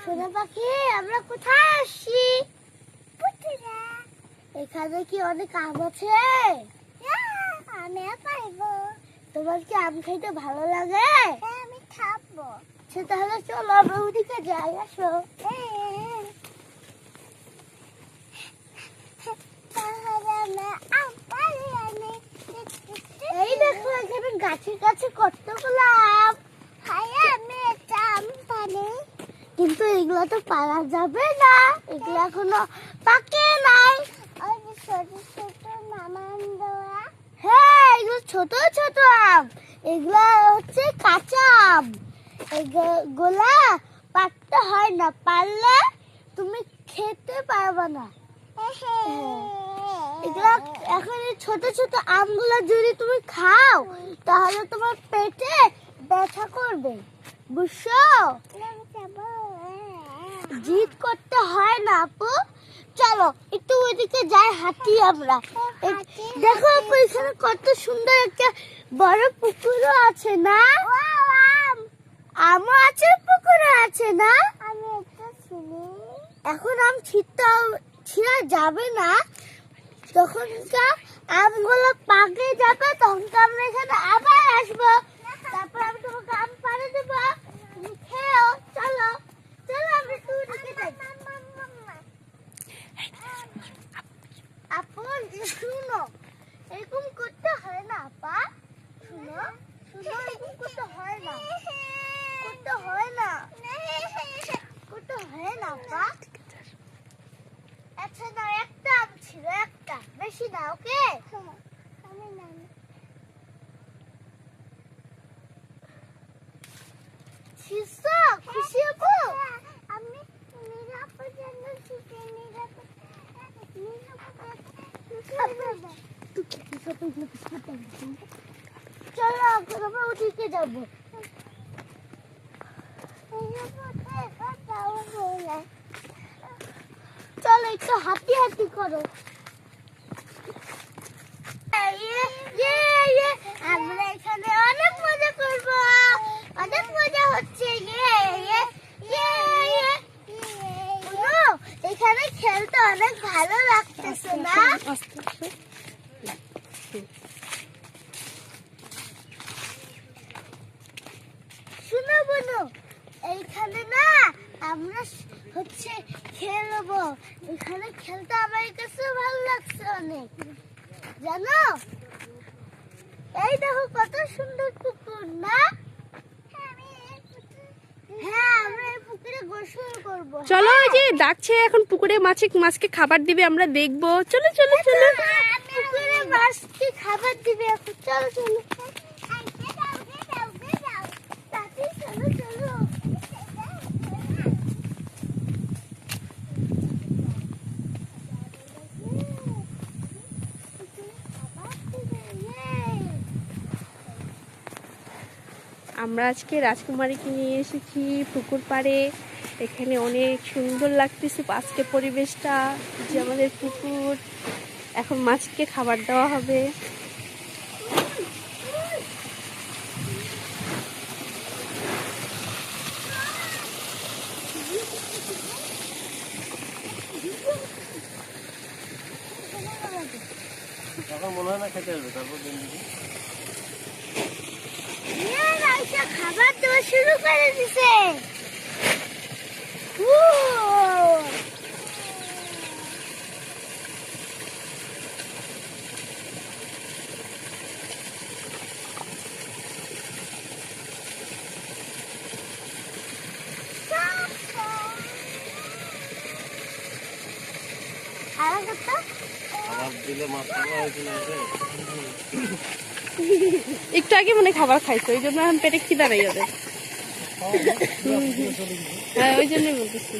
সোনা পাখি, আমরা কোথায় আসছি? এখানে কি অনেক আম আছে? আমিও পারবো। তোমার কি আম খাইতে ভালো লাগে? আমি খাবো। আচ্ছা তাহলে চলো আমরা ওদিকে যাই, আসো। এই দেখো এখানে গাছের কাছে কতগুলো আম। আমি একটা আম পারি। কিন্তু এগুলো তো পারা যাবে না, এগুলো এখনো পাকে নাই। ওই যে ছোট ছোট নামান দেওয়া। হ্যাঁ, এগুলো ছোট ছোট আম, এগুলো হচ্ছে কাঁচা আম। এগুলা পাকতে হয় না, পারলে তুমি খেতে পারবে না। এগুলা এখন এই ছোট ছোট আমগুলো যদি তুমি খাও তাহলে তোমার পেটে ব্যথা করবে, বুঝছো? জিদ করতে হয় না আপু, চলো একটু ওইদিকে যাই, হাঁটি আমরা। দেখো আপু এখানে কত সুন্দর একটা বড় পুকুরও আছে না? আমও আছে, পুকুরও আছে না? আমি একটা ছিলি। এখন আম ছিঁড়া যাবে না, যখন আমগুলো পাকে যাবে তখন আমরা এখানে আবার আসবো, তারপর আমি তোমাকে আম পাড়ে দেবো, তুমি খেও। চলো চলো আমরা একটু ওদিকে যাই। আপু শুনো, এরকম করতে হয় না আপা, শুনো শুনো, এরকম করতে হয় না, করতে হয় না, করতে হয় না আপা। আচ্ছা না, একটা আম ছিল, একটা, বেশি না, ওকে? আমি নাম শিশু খুশি আপু? আমি নিরাপদ জন্য ছুটে নিরাপদ চলো এখন আমরা ওদিকে যাবো। চলো একটু হাঁটি হাঁটি করো। আমরা এখানে অনেক মজা করবো, অনেক মজা হচ্ছে। এখানে খেলতে অনেক ভালো লাগতেছে না? শুনো বোনো, এইখানে না আমরা হচ্ছে খেলবো, এখানে খেলতে আমার কাছে ভালো লাগছে অনেক, জানো? এই দেখো কত সুন্দর পুকুর না? হ্যাঁ, আমরা এই পুকুরে গোসল করবো। চলো, ওই যে ডাকছে এখন পুকুরে মাছকে খাবার দিবে, আমরা দেখবো। চলো চলো চলো, পুকুরে মাছকে খাবার দিবে এখন, চলো চলো। তাড়াতাড়ি চলো চলো। আমরা আজকে রাজকুমারীকে নিয়ে এসেছি পুকুর পাড়ে। এখানে অনেক সুন্দর লাগতেছে আজকে পরিবেশটা, যে আমাদের পুকুর। এখন মাছকে খাবার দেওয়া হবে। এখন মনে হয় না খেতে আসবে, তারপর খাবার দেওয়া শুরু করে দিছে। খাবার দিলে মাছ হয়েছিল। একটু আগে মনে হয় খাবার খাইছো, ওই জন্য এখন পেটে খিদা নেই ওদের। হ্যাঁ, ওই জন্যই বলতেছি।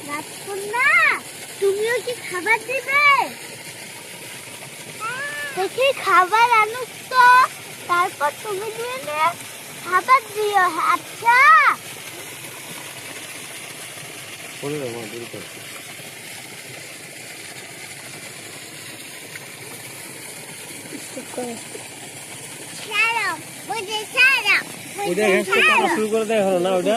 রাজকন্যা, তুমিও কি খাবার দিবে? দেখি খাবার আনুক তো, তারপর তুমি দিয়ে খাবার দিও। আচ্ছা ছাড়ো, বুঝে ছাড়ো। ওইটা ঘাসটা পাড়া শুরু করে দেয় এখনো না ওইটা